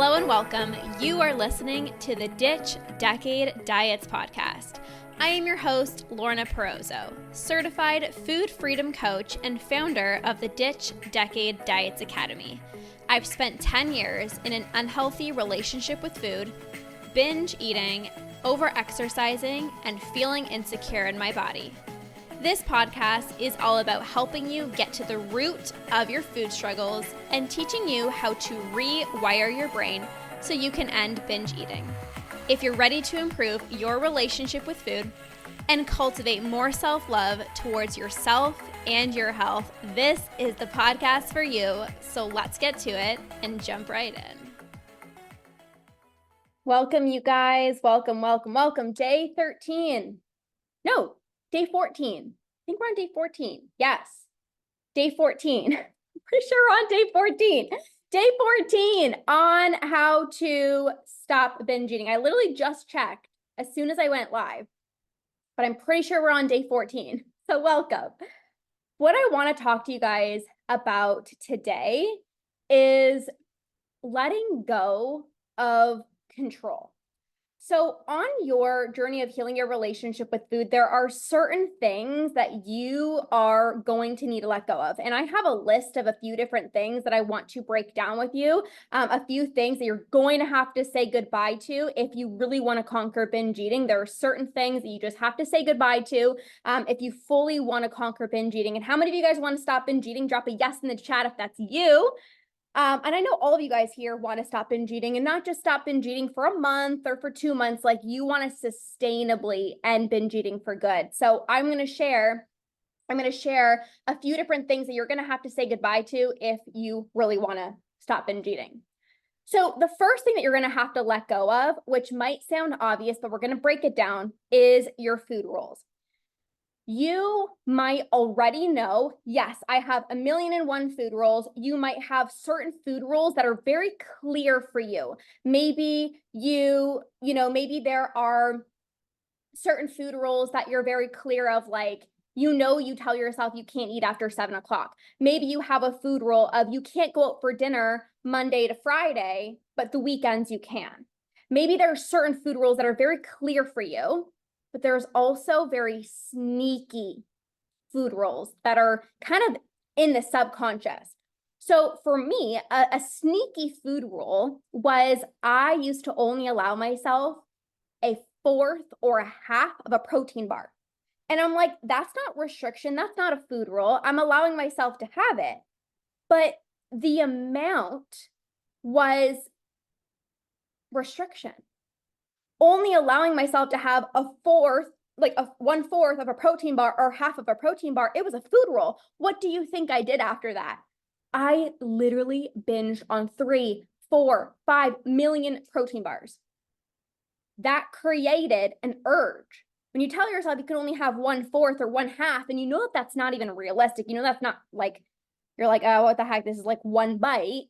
Hello and welcome. You are listening to the Ditch Decade Diets podcast. I am your host, Lorna, certified food freedom coach and founder of the Ditch Decade Diets Academy. I've spent 10 years in an unhealthy relationship with food, binge eating, over-exercising, and feeling insecure in my body. This podcast is all about helping you get to the root of your food struggles and teaching you how to rewire your brain so you can end binge eating. If you're ready to improve your relationship with food and cultivate more self-love towards yourself and your health, this is the podcast for you. So let's get to it and jump right in. Welcome, you guys. Welcome. Day 13. No. Day 14. I think we're on day 14. Yes. Day 14. Pretty sure we're on day 14. Day 14 on how to stop binge eating. I literally just checked as soon as I went live, but I'm pretty sure we're on day 14. So welcome. What I want to talk to you guys about today is letting go of control. So on your journey of healing your relationship with food, there are certain things that you are going to need to let go of. And I have a list of a few different things that I want to break down with you. A few things that you're going to have to say goodbye to if you really want to conquer binge eating. There are certain things that you just have to say goodbye to if you fully want to conquer binge eating. And how many of you guys want to stop binge eating? Drop a yes in the chat if that's you. And I know all of you guys here want to stop binge eating, and not just stop binge eating for a month or for 2 months, like you want to sustainably end binge eating for good. So I'm going to share a few different things that you're going to have to say goodbye to if you really want to stop binge eating. So the first thing that you're going to have to let go of, which might sound obvious, but we're going to break it down, is your food rules. You might already know, yes, I have 1,000,001 food rules. You might have certain food rules that are very clear for you. Maybe maybe there are certain food rules that you're very clear of, like, you tell yourself you can't eat after 7:00. Maybe you have a food rule of you can't go out for dinner Monday to Friday, but the weekends you can. Maybe there are certain food rules that are very clear for you. But there's also very sneaky food rules that are kind of in the subconscious. So for me, a sneaky food rule was I used to only allow myself a fourth or a half of a protein bar. And I'm like, that's not restriction. That's not a food rule. I'm allowing myself to have it. But the amount was restriction. Only allowing myself to have a fourth, like a 1/4 of a protein bar or half of a protein bar, it was a food rule. What do you think I did after that? I literally binged on 3, 4, 5 million protein bars. That created an urge. When you tell yourself you can only have 1/4 or 1/2, and you know that that's not even realistic, that's not like, you're like, oh, what the heck, this is like one bite,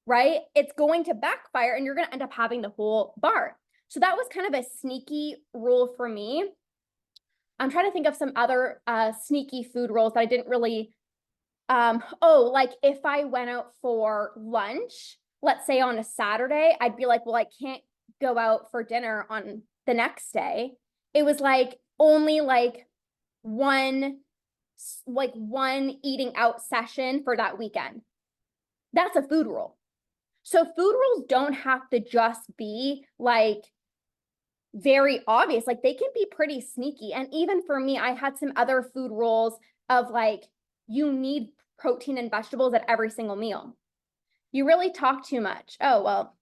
right? It's going to backfire and you're going to end up having the whole bar. So that was kind of a sneaky rule for me. I'm trying to think of some other sneaky food rules that I didn't really, like if I went out for lunch, let's say on a Saturday, I'd be like, well, I can't go out for dinner on the next day. It was like only like one eating out session for that weekend. That's a food rule. So food rules don't have to just be like very obvious, like they can be pretty sneaky. And even for me, I had some other food rules of like, you need protein and vegetables at every single meal. You really talk too much. Oh, well,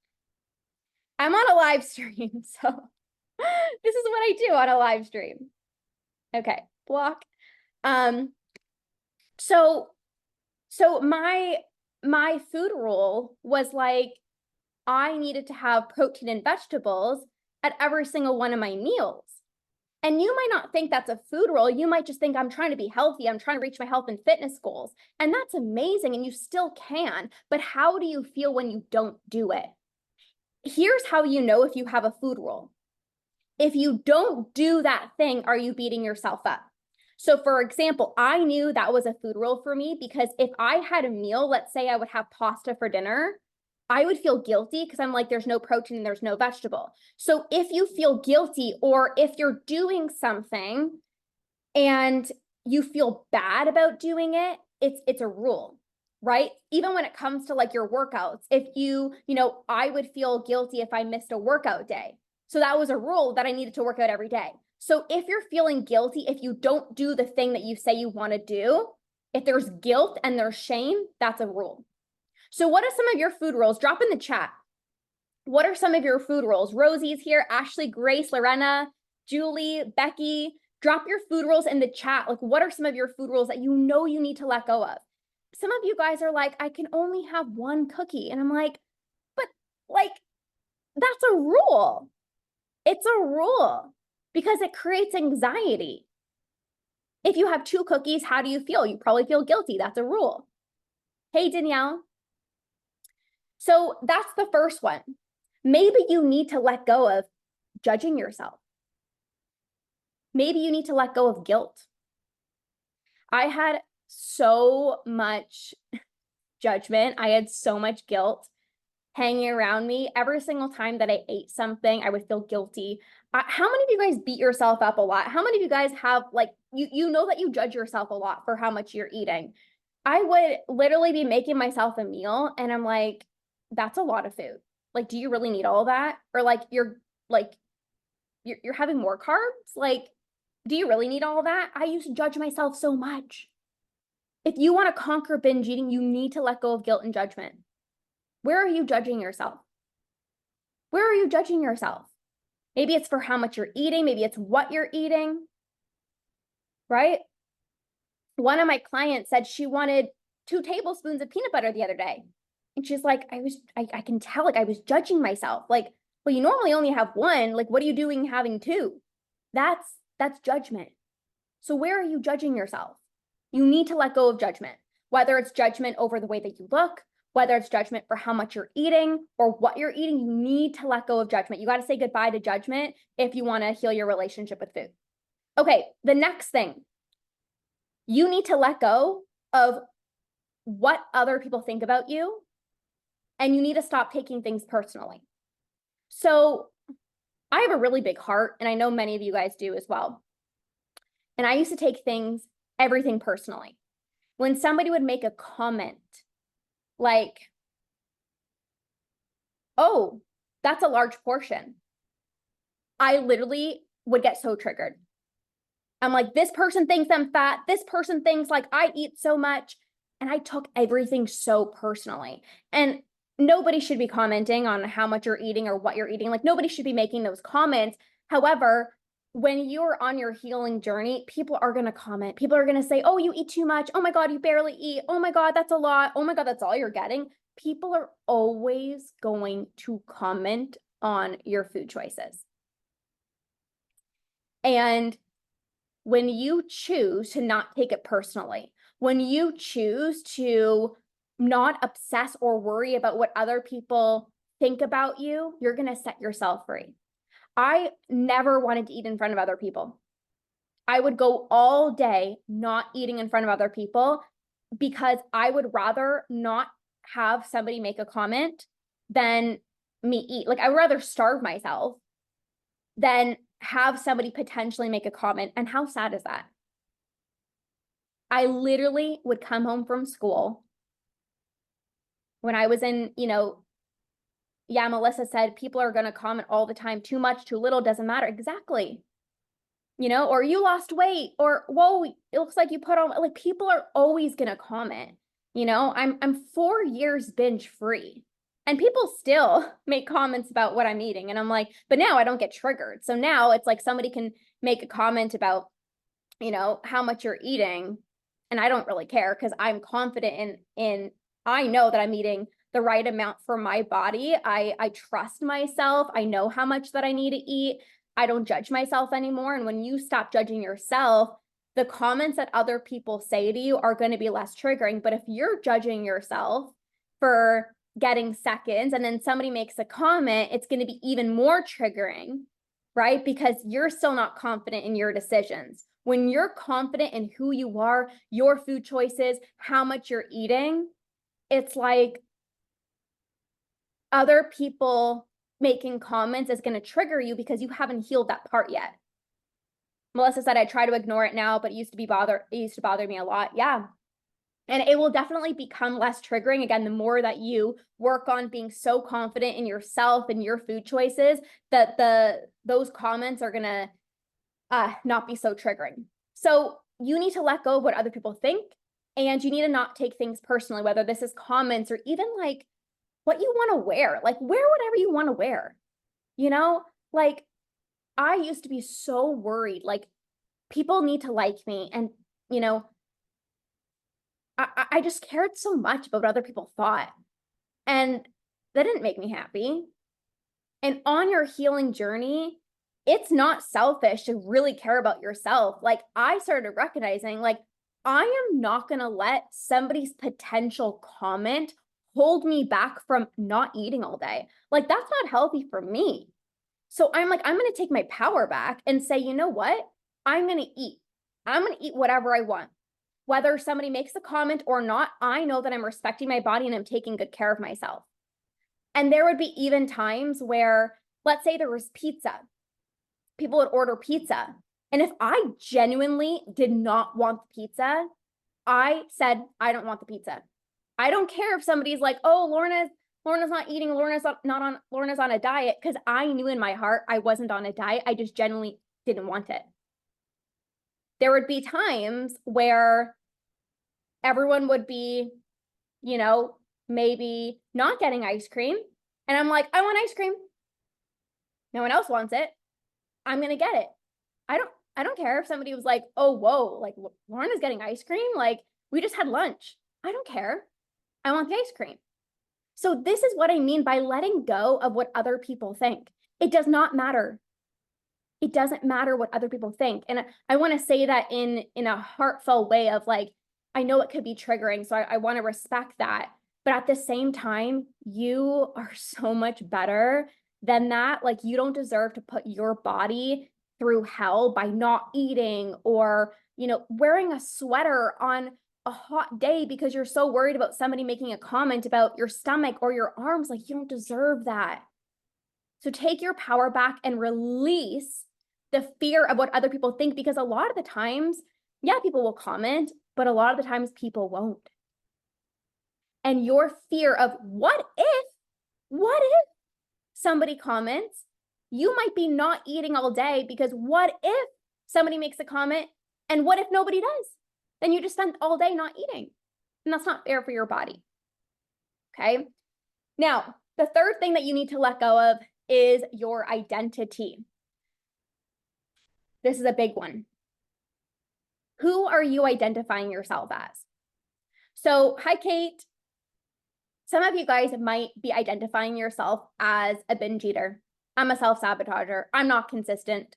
I'm on a live stream, so this is what I do on a live stream. Okay, block. So my food rule was like, I needed to have protein and vegetables at every single one of my meals. And you might not think that's a food rule. You might just think I'm trying to be healthy. I'm trying to reach my health and fitness goals. And that's amazing. And you still can. But how do you feel when you don't do it? Here's how you know if you have a food rule. If you don't do that thing, are you beating yourself up? So for example, I knew that was a food rule for me because if I had a meal, let's say I would have pasta for dinner, I would feel guilty because I'm like, there's no protein and there's no vegetable. So if you feel guilty or if you're doing something and you feel bad about doing it, it's a rule, right? Even when it comes to like your workouts, if I would feel guilty if I missed a workout day. So that was a rule that I needed to work out every day. So if you're feeling guilty, if you don't do the thing that you say you want to do, if there's guilt and there's shame, that's a rule. So what are some of your food rules? Drop in the chat. What are some of your food rules? Rosie's here, Ashley, Grace, Lorena, Julie, Becky. Drop your food rules in the chat. Like, what are some of your food rules that you know you need to let go of? Some of you guys are like, I can only have one cookie. And I'm like, but like, that's a rule. It's a rule because it creates anxiety. If you have two cookies, how do you feel? You probably feel guilty. That's a rule. Hey, Danielle. So that's the first one. Maybe you need to let go of judging yourself. Maybe you need to let go of guilt. I had so much judgment. I had so much guilt hanging around me. Every single time that I ate something, I would feel guilty. How many of you guys beat yourself up a lot? How many of you guys have like, you know that you judge yourself a lot for how much you're eating? I would literally be making myself a meal and I'm like, that's a lot of food. Like, do you really need all that? Or like, you're having more carbs? Like, do you really need all that? I used to judge myself so much. If you want to conquer binge eating, you need to let go of guilt and judgment. Where are you judging yourself? Where are you judging yourself? Maybe it's for how much you're eating. Maybe it's what you're eating, right? One of my clients said she wanted 2 tablespoons of peanut butter the other day. And she's like, I can tell, like I was judging myself. Like, well, you normally only have 1. Like, what are you doing having 2? That's judgment. So where are you judging yourself? You need to let go of judgment, whether it's judgment over the way that you look, whether it's judgment for how much you're eating or what you're eating, you need to let go of judgment. You got to say goodbye to judgment if you want to heal your relationship with food. Okay, the next thing, you need to let go of what other people think about you, and you need to stop taking things personally. So I have a really big heart, and I know many of you guys do as well. And I used to take everything personally. When somebody would make a comment like, oh, that's a large portion, I literally would get so triggered. I'm like, this person thinks I'm fat. This person thinks like I eat so much. And I took everything so personally. And nobody should be commenting on how much you're eating or what you're eating. Like nobody should be making those comments. However, when you're on your healing journey, people are going to comment. People are going to say, oh, you eat too much. Oh my God, you barely eat. Oh my God, that's a lot. Oh my God, that's all you're getting. People are always going to comment on your food choices. And when you choose to not take it personally, when you choose to not obsess or worry about what other people think about you, you're going to set yourself free. I never wanted to eat in front of other people. I would go all day not eating in front of other people because I would rather not have somebody make a comment than me eat. Like I would rather starve myself than have somebody potentially make a comment. And how sad is that? I literally would come home from school when I was in, Melissa said people are going to comment all the time, too much, too little, doesn't matter. Exactly. Or you lost weight, or whoa, it looks like you put on, like people are always going to comment. I'm 4 years binge free and people still make comments about what I'm eating. And I'm like, but now I don't get triggered. So now it's like somebody can make a comment about, how much you're eating. And I don't really care because I'm confident in I know that I'm eating the right amount for my body. I trust myself. I know how much that I need to eat. I don't judge myself anymore. And when you stop judging yourself, the comments that other people say to you are going to be less triggering. But if you're judging yourself for getting seconds and then somebody makes a comment, it's going to be even more triggering, right? Because you're still not confident in your decisions. When you're confident in who you are, your food choices, how much you're eating, it's like other people making comments is going to trigger you because you haven't healed that part yet. Melissa said, I try to ignore it now, but it used to bother me a lot. Yeah. And it will definitely become less triggering. Again, the more that you work on being so confident in yourself and your food choices, that those comments are gonna not be so triggering. So you need to let go of what other people think, and you need to not take things personally, whether this is comments or even like what you want to wear. Like, wear whatever you want to wear. You know, like, I used to be so worried, like, people need to like me, and you know, I just cared so much about what other people thought, and that didn't make me happy. And on your healing journey, it's not selfish to really care about yourself. Like, I started recognizing, like, I am not going to let somebody's potential comment hold me back from not eating all day. Like, that's not healthy for me. So I'm like, I'm going to take my power back and say, you know what? I'm going to eat. I'm going to eat whatever I want. Whether somebody makes a comment or not, I know that I'm respecting my body and I'm taking good care of myself. And there would be even times where, let's say there was pizza. People would order pizza. And if I genuinely did not want the pizza, I said, I don't want the pizza. I don't care if somebody's like, oh, Lorna's not eating, Lorna's on a diet, because I knew in my heart I wasn't on a diet. I just genuinely didn't want it. There would be times where everyone would be, you know, maybe not getting ice cream. And I'm like, I want ice cream. No one else wants it. I'm going to get it. I don't care if somebody was like, oh, whoa, like, Lorna's getting ice cream. Like, we just had lunch. I don't care. I want the ice cream. So this is what I mean by letting go of what other people think. It does not matter. It doesn't matter what other people think. And I want to say that in a heartfelt way of like, I know it could be triggering, so I want to respect that. But at the same time, you are so much better than that. Like, you don't deserve to put your body through hell by not eating or, you know, wearing a sweater on a hot day because you're so worried about somebody making a comment about your stomach or your arms. Like, you don't deserve that. So take your power back and release the fear of what other people think, because a lot of the times, yeah, people will comment, but a lot of the times people won't. And your fear of what if somebody comments, you might be not eating all day because what if somebody makes a comment and what if nobody does? Then you just spend all day not eating. And that's not fair for your body. Okay. Now, the third thing that you need to let go of is your identity. This is a big one. Who are you identifying yourself as? So, hi, Kate. Some of you guys might be identifying yourself as a binge eater. I'm a self-sabotager. I'm not consistent.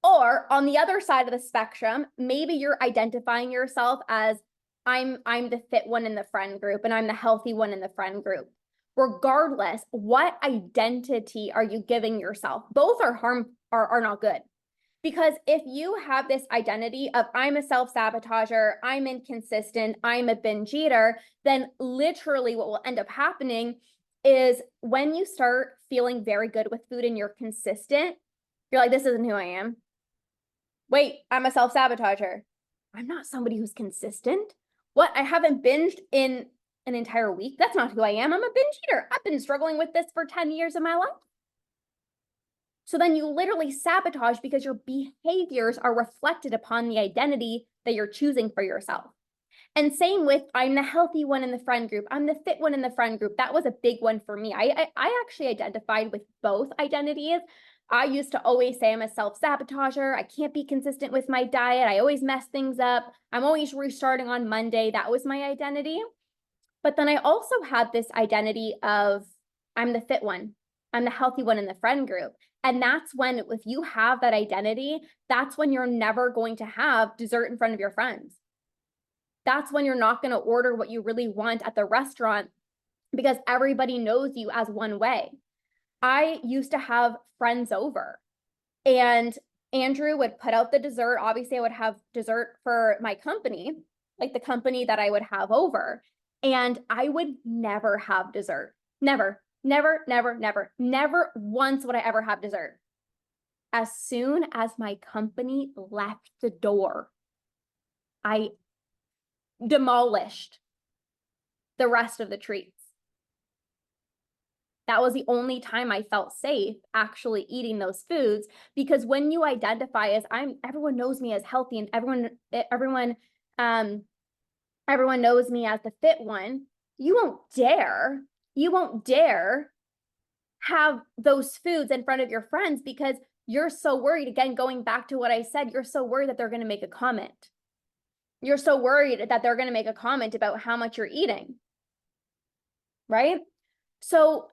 Or on the other side of the spectrum, maybe you're identifying yourself as I'm the fit one in the friend group and I'm the healthy one in the friend group. Regardless, what identity are you giving yourself? Both are not good. Because if you have this identity of I'm a self-sabotager, I'm inconsistent, I'm a binge eater, then literally what will end up happening is when you start feeling very good with food and you're consistent, you're like, this isn't who I am. Wait, I'm a self-sabotager. I'm not somebody who's consistent. What? I haven't binged in an entire week? That's not who I am. I'm a binge eater. I've been struggling with this for 10 years of my life. So then you literally sabotage because your behaviors are reflected upon the identity that you're choosing for yourself. And same with, I'm the healthy one in the friend group. I'm the fit one in the friend group. That was a big one for me. I actually identified with both identities. I used to always say I'm a self-sabotager. I can't be consistent with my diet. I always mess things up. I'm always restarting on Monday. That was my identity. But then I also had this identity of I'm the fit one. I'm the healthy one in the friend group. And that's when, if you have that identity, that's when you're never going to have dessert in front of your friends. That's when you're not going to order what you really want at the restaurant because everybody knows you as one way. I used to have friends over and Andrew would put out the dessert. Obviously, I would have dessert for my company, like the company that I would have over. And I would never have dessert. Never. Never, never, never, never once would I ever have dessert. As soon as my company left the door, I demolished the rest of the treats. That was the only time I felt safe actually eating those foods, because when you identify as everyone knows me as healthy, and everyone knows me as the fit one, you won't dare have those foods in front of your friends because you're so worried. Again, going back to what I said, you're so worried that they're going to make a comment. You're so worried that they're going to make a comment about how much you're eating, right? So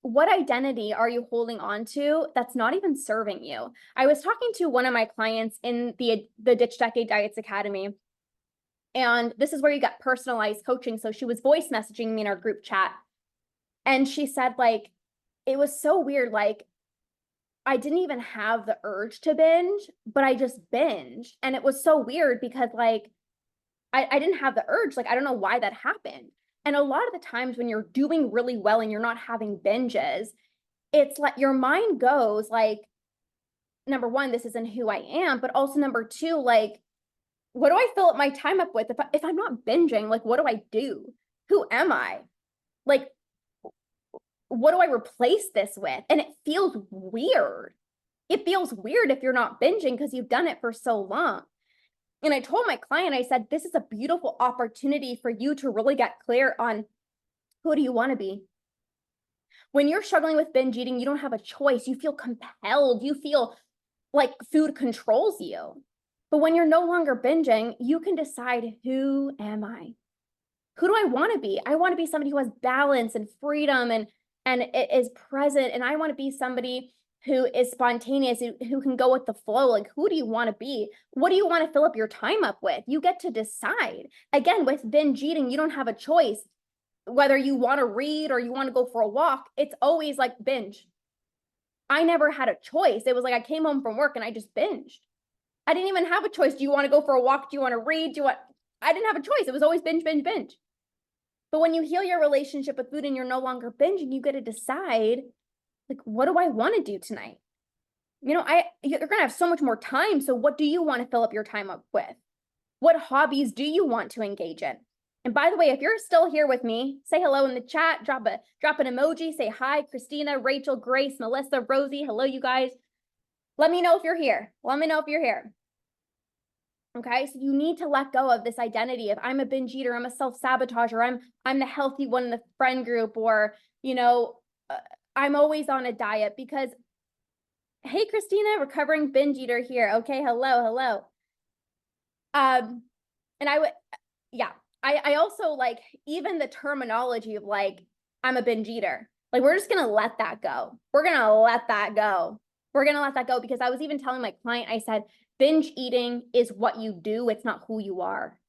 what identity are you holding on to that's not even serving you? I was talking to one of my clients in the Ditch Decade Diets Academy, and this is where you get personalized coaching. So she was voice messaging me in our group chat, and she said, like, it was so weird. Like, I didn't even have the urge to binge, but I just binged. And it was so weird because, like, I didn't have the urge. Like, I don't know why that happened. And a lot of the times when you're doing really well and you're not having binges, it's like your mind goes like, number one, this isn't who I am, but also number two, like, what do I fill up my time up with? If I'm not binging, like, what do I do? Who am I? Like, what do I replace this with? And it feels weird. It feels weird if you're not binging because you've done it for so long. And I told my client, I said, this is a beautiful opportunity for you to really get clear on who do you want to be? When you're struggling with binge eating, you don't have a choice. You feel compelled. You feel like food controls you. But when you're no longer binging, you can decide, who am I? Who do I want to be? I want to be somebody who has balance and freedom and is present. And I want to be somebody who is spontaneous, who can go with the flow. Like, who do you want to be? What do you want to fill up your time up with? You get to decide. Again, with binge eating, you don't have a choice. Whether you want to read or you want to go for a walk, it's always like binge. I never had a choice. It was like I came home from work and I just binged. I didn't even have a choice. Do you want to go for a walk? Do you want to read? I didn't have a choice. It was always binge, binge, binge. But when you heal your relationship with food and you're no longer binging, you get to decide, like, what do I want to do tonight? You know, you're going to have so much more time. So what do you want to fill up your time up with? What hobbies do you want to engage in? And by the way, if you're still here with me, say hello in the chat, drop an emoji, say hi, Christina, Rachel, Grace, Melissa, Rosie. Hello, you guys. Let me know if you're here. Let me know if you're here. Okay, so you need to let go of this identity of I'm a binge eater, I'm a self-sabotager, I'm the healthy one in the friend group, or, you know, I'm always on a diet. Because, hey, Christina, recovering binge eater here. Okay, hello. And I also like even the terminology of like, I'm a binge eater. Like, we're just gonna let that go. We're gonna let that go. We're gonna let that go, because I was even telling my client, I said, binge eating is what you do. It's not who you are.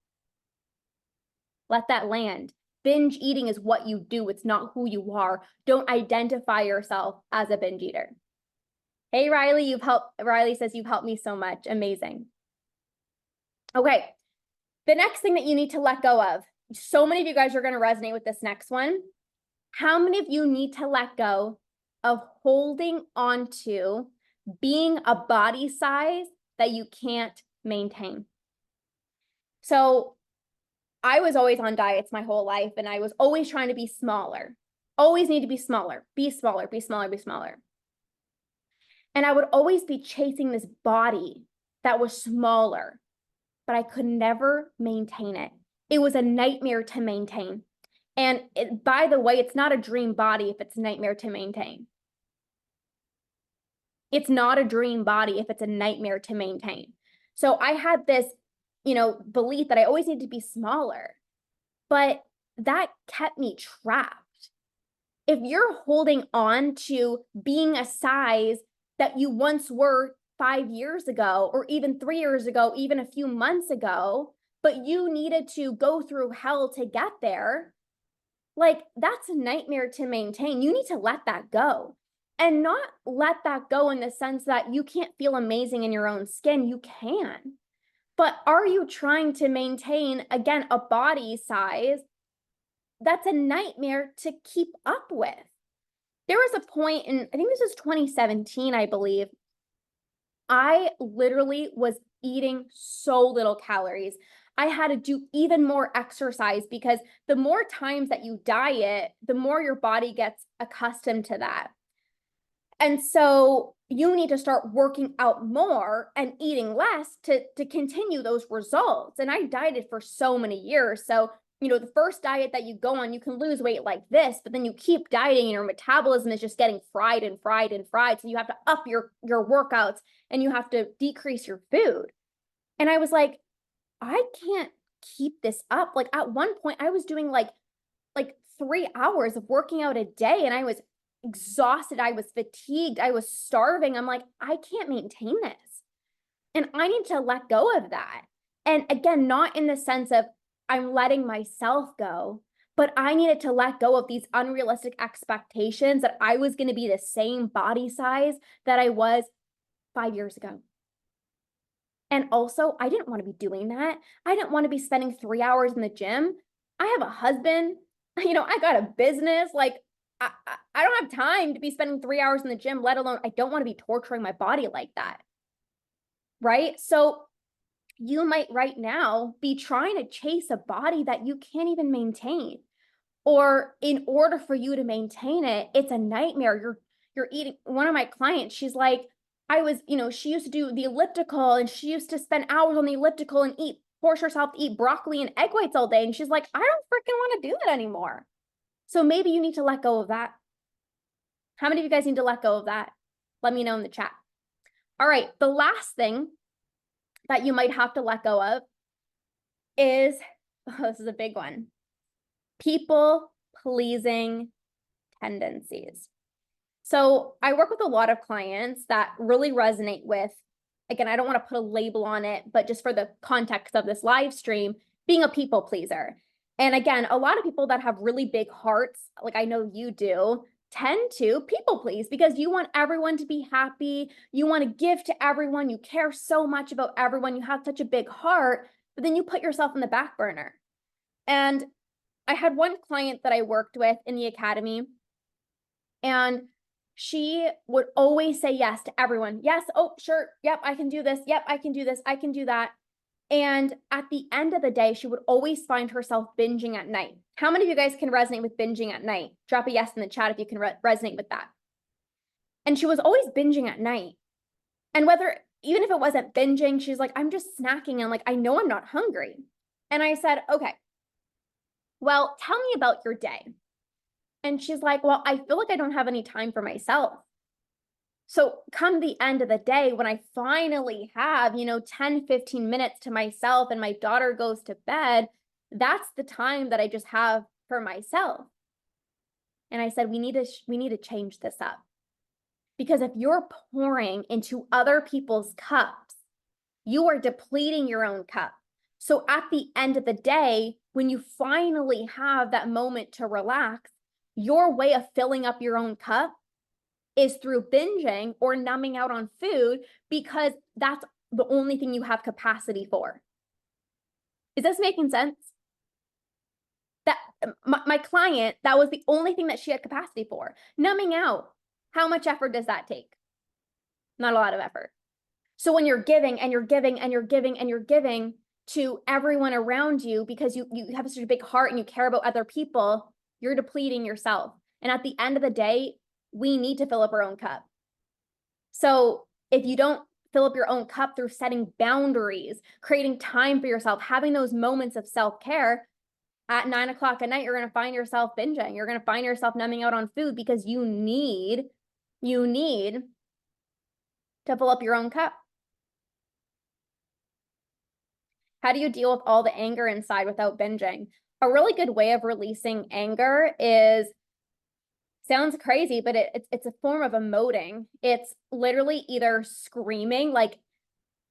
Let that land. Binge eating is what you do. It's not who you are. Don't identify yourself as a binge eater. Hey, Riley, Riley says you've helped me so much. Amazing. Okay. The next thing that you need to let go of, so many of you guys are going to resonate with this next one. How many of you need to let go of holding on to being a body size that you can't maintain? So I was always on diets my whole life, and I was always trying to be smaller. Always need to be smaller, be smaller, be smaller, be smaller. And I would always be chasing this body that was smaller, but I could never maintain it. It was a nightmare to maintain. And by the way, it's not a dream body if it's a nightmare to maintain. It's not a dream body if it's a nightmare to maintain. So I had this, belief that I always need to be smaller, but that kept me trapped. If you're holding on to being a size that you once were 5 years ago, or even 3 years ago, even a few months ago, but you needed to go through hell to get there, like, that's a nightmare to maintain. You need to let that go. And not let that go in the sense that you can't feel amazing in your own skin. You can. But are you trying to maintain, again, a body size that's a nightmare to keep up with? There was a point in, I think this was 2017, I believe. I literally was eating so little calories. I had to do even more exercise because the more times that you diet, the more your body gets accustomed to that. And so you need to start working out more and eating less to continue those results. And I dieted for so many years. So, the first diet that you go on, you can lose weight like this, but then you keep dieting and your metabolism is just getting fried and fried and fried. So you have to up your workouts and you have to decrease your food. And I was like, I can't keep this up. Like at one point I was doing like 3 hours of working out a day and I was exhausted. I was fatigued. I was starving. I'm like, I can't maintain this. And I need to let go of that. And again, not in the sense of I'm letting myself go, but I needed to let go of these unrealistic expectations that I was going to be the same body size that I was 5 years ago. And also, I didn't want to be doing that. I didn't want to be spending 3 hours in the gym. I have a husband, I got a business. Like, I don't have time to be spending 3 hours in the gym, let alone I don't want to be torturing my body like that. Right? So you might right now be trying to chase a body that you can't even maintain. Or in order for you to maintain it, it's a nightmare. You're eating. One of my clients, she's like, she used to do the elliptical and she used to spend hours on the elliptical and force herself to eat broccoli and egg whites all day. And she's like, I don't freaking want to do that anymore. So maybe you need to let go of that. How many of you guys need to let go of that? Let me know in the chat. All right, the last thing that you might have to let go of is, this is a big one, people pleasing tendencies. So I work with a lot of clients that really resonate with, again, I don't want to put a label on it, but just for the context of this live stream, being a people pleaser. And again, a lot of people that have really big hearts, like I know you do, tend to people please because you want everyone to be happy. You want to give to everyone. You care so much about everyone. You have such a big heart, but then you put yourself in the back burner. And I had one client that I worked with in the academy, and she would always say yes to everyone. Yes. Oh, sure. Yep. I can do this. Yep. I can do this. I can do that. And at the end of the day, she would always find herself binging at night. How many of you guys can resonate with binging at night? Drop a yes in the chat if you can resonate with that. And she was always binging at night. And even if it wasn't binging, she's like, I'm just snacking. And like, I know I'm not hungry. And I said, okay, well, tell me about your day. And she's like, well, I feel like I don't have any time for myself. So come the end of the day, when I finally have, 10, 15 minutes to myself and my daughter goes to bed, that's the time that I just have for myself. And I said, we need to change this up. Because if you're pouring into other people's cups, you are depleting your own cup. So at the end of the day, when you finally have that moment to relax, your way of filling up your own cup is through binging or numbing out on food because that's the only thing you have capacity for. Is this making sense? That my client, that was the only thing that she had capacity for. Numbing out. How much effort does that take? Not a lot of effort. So when you're giving and you're giving and you're giving and you're giving to everyone around you because you have such a big heart and you care about other people, you're depleting yourself. And at the end of the day, we need to fill up our own cup. So if you don't fill up your own cup through setting boundaries, creating time for yourself, having those moments of self-care, at 9 o'clock at night, you're going to find yourself binging. You're going to find yourself numbing out on food because you need to fill up your own cup. How do you deal with all the anger inside without binging? A really good way of releasing anger sounds crazy, but it's a form of emoting. It's literally either screaming, like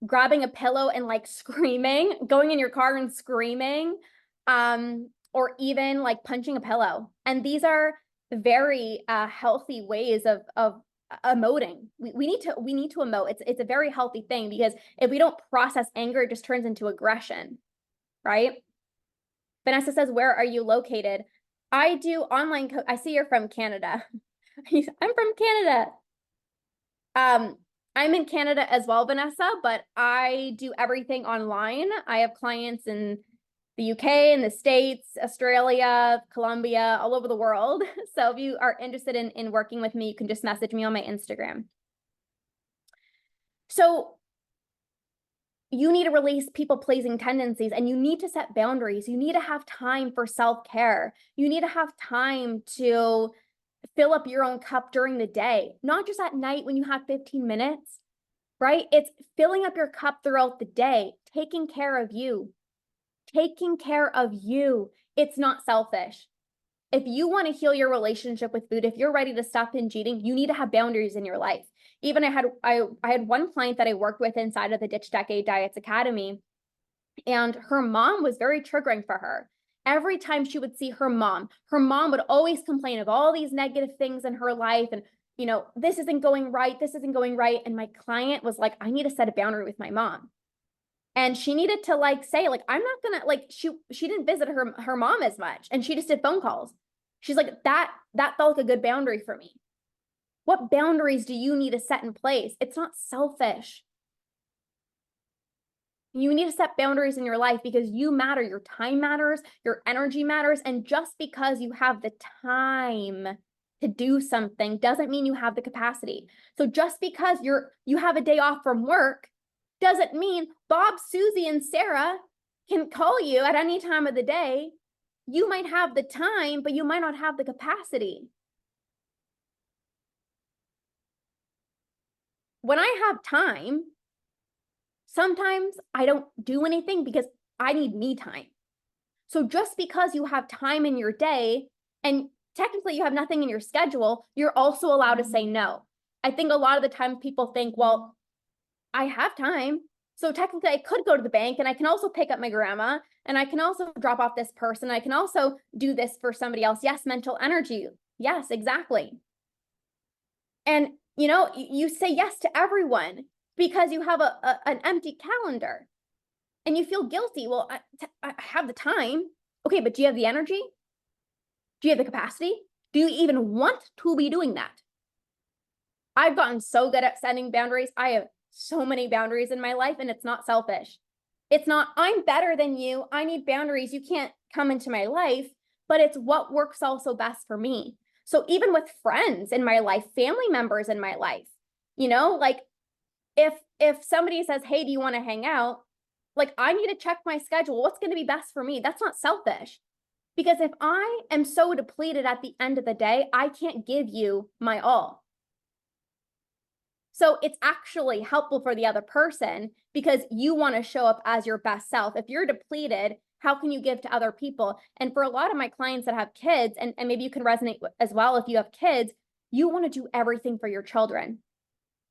grabbing a pillow and like screaming, going in your car and screaming, or even like punching a pillow. And these are very healthy ways of emoting. We need to emote. It's a very healthy thing because if we don't process anger, it just turns into aggression, right? Vanessa says, where are you located? I do online I see you're from Canada. I'm from Canada. I'm in Canada as well, Vanessa, but I do everything online. I have clients in the UK, in the States, Australia, Colombia, all over the world. So if you are interested in working with me, you can just message me on my Instagram. So you need to release people-pleasing tendencies, and you need to set boundaries. You need to have time for self-care. You need to have time to fill up your own cup during the day, not just at night when you have 15 minutes, right? It's filling up your cup throughout the day, taking care of you, taking care of you. It's not selfish. If you want to heal your relationship with food, if you're ready to stop binge eating, you need to have boundaries in your life. Even I had one client that I worked with inside of the Ditch Decade Diets Academy, and her mom was very triggering for her. Every time she would see her mom would always complain of all these negative things in her life, and this isn't going right, this isn't going right. And my client was like, I need to set a boundary with my mom. And she needed to say, I'm not gonna, she didn't visit her mom as much, and she just did phone calls. She's like, that felt like a good boundary for me. What boundaries do you need to set in place? It's not selfish. You need to set boundaries in your life because you matter. Your time matters, your energy matters. And just because you have the time to do something doesn't mean you have the capacity. So just because you have a day off from work doesn't mean Bob, Susie, and Sarah can call you at any time of the day. You might have the time, but you might not have the capacity. When I have time, sometimes I don't do anything because I need me time. So just because you have time in your day, and technically you have nothing in your schedule, you're also allowed to say no. I think a lot of the time people think, well, I have time, so technically I could go to the bank, and I can also pick up my grandma, and I can also drop off this person. I can also do this for somebody else. Yes, mental energy. Yes, exactly. And you say yes to everyone because you have an empty calendar and you feel guilty. Well, I have the time. Okay, but do you have the energy? Do you have the capacity? Do you even want to be doing that? I've gotten so good at setting boundaries. I have so many boundaries in my life, and it's not selfish. It's not, I'm better than you, I need boundaries, you can't come into my life, but it's what works also best for me. So even with friends in my life, family members in my life, if somebody says, hey, do you want to hang out? I need to check my schedule. What's going to be best for me? That's not selfish. Because if I am so depleted at the end of the day, I can't give you my all. So it's actually helpful for the other person because you want to show up as your best self. If you're depleted, how can you give to other people? And for a lot of my clients that have kids, and maybe you can resonate as well if you have kids, you want to do everything for your children.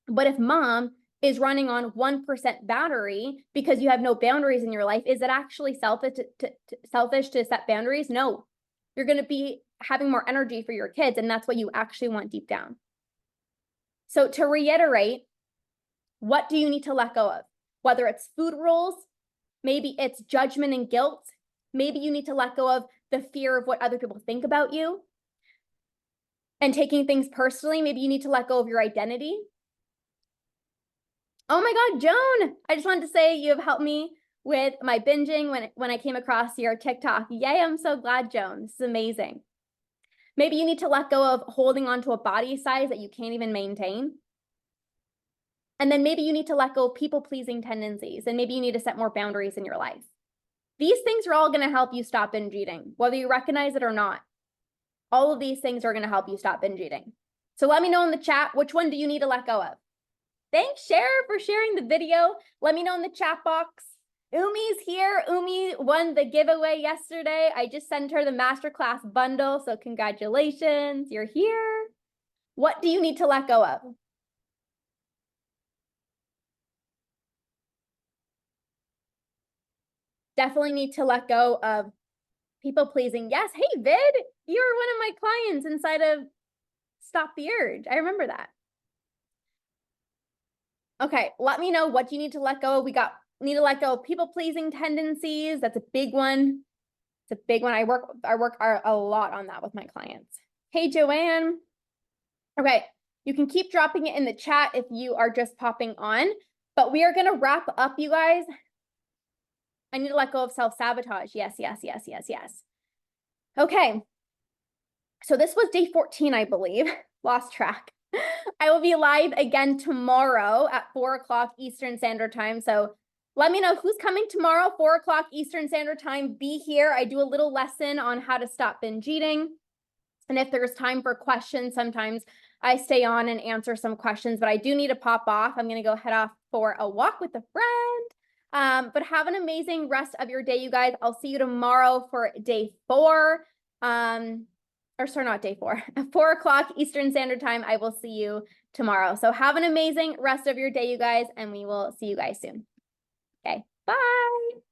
But if mom is running on 1% battery because you have no boundaries in your life, is it actually selfish to set boundaries? No. You're going to be having more energy for your kids, and that's what you actually want deep down. So to reiterate, what do you need to let go of? Whether it's food rules, maybe it's judgment and guilt, maybe you need to let go of the fear of what other people think about you and taking things personally. Maybe you need to let go of your identity. Oh my God, Joan, I just wanted to say you have helped me with my binging when I came across your TikTok. Yay, I'm so glad, Joan. This is amazing. Maybe you need to let go of holding on to a body size that you can't even maintain. And then maybe you need to let go of people-pleasing tendencies, and maybe you need to set more boundaries in your life. These things are all going to help you stop binge eating, whether you recognize it or not. All of these things are going to help you stop binge eating. So let me know in the chat, which one do you need to let go of? Thanks, Cher, for sharing the video. Let me know in the chat box. Umi's here. Umi won the giveaway yesterday. I just sent her the masterclass bundle, so congratulations, you're here. What do you need to let go of? Definitely need to let go of people pleasing. Yes, hey, Vid, you were one of my clients inside of Stop the Urge. I remember that. Okay, let me know what you need to let go of. Need to let go of people-pleasing tendencies. That's a big one. It's a big one. I work a lot on that with my clients. Hey, Joanne. Okay, you can keep dropping it in the chat if you are just popping on, but we are going to wrap up, you guys. I need to let go of self-sabotage. Yes, yes, yes, yes, yes. Okay. So this was day 14, I believe. Lost track. I will be live again tomorrow at 4 o'clock Eastern Standard Time. So let me know who's coming tomorrow, 4 o'clock Eastern Standard Time. Be here. I do a little lesson on how to stop binge eating. And if there's time for questions, sometimes I stay on and answer some questions, but I do need to pop off. I'm going to go head off for a walk with a friend. But have an amazing rest of your day, you guys. I'll see you tomorrow for day 4. Or sorry, not day 4. At 4 o'clock Eastern Standard Time, I will see you tomorrow. So have an amazing rest of your day, you guys, and we will see you guys soon. Okay, bye.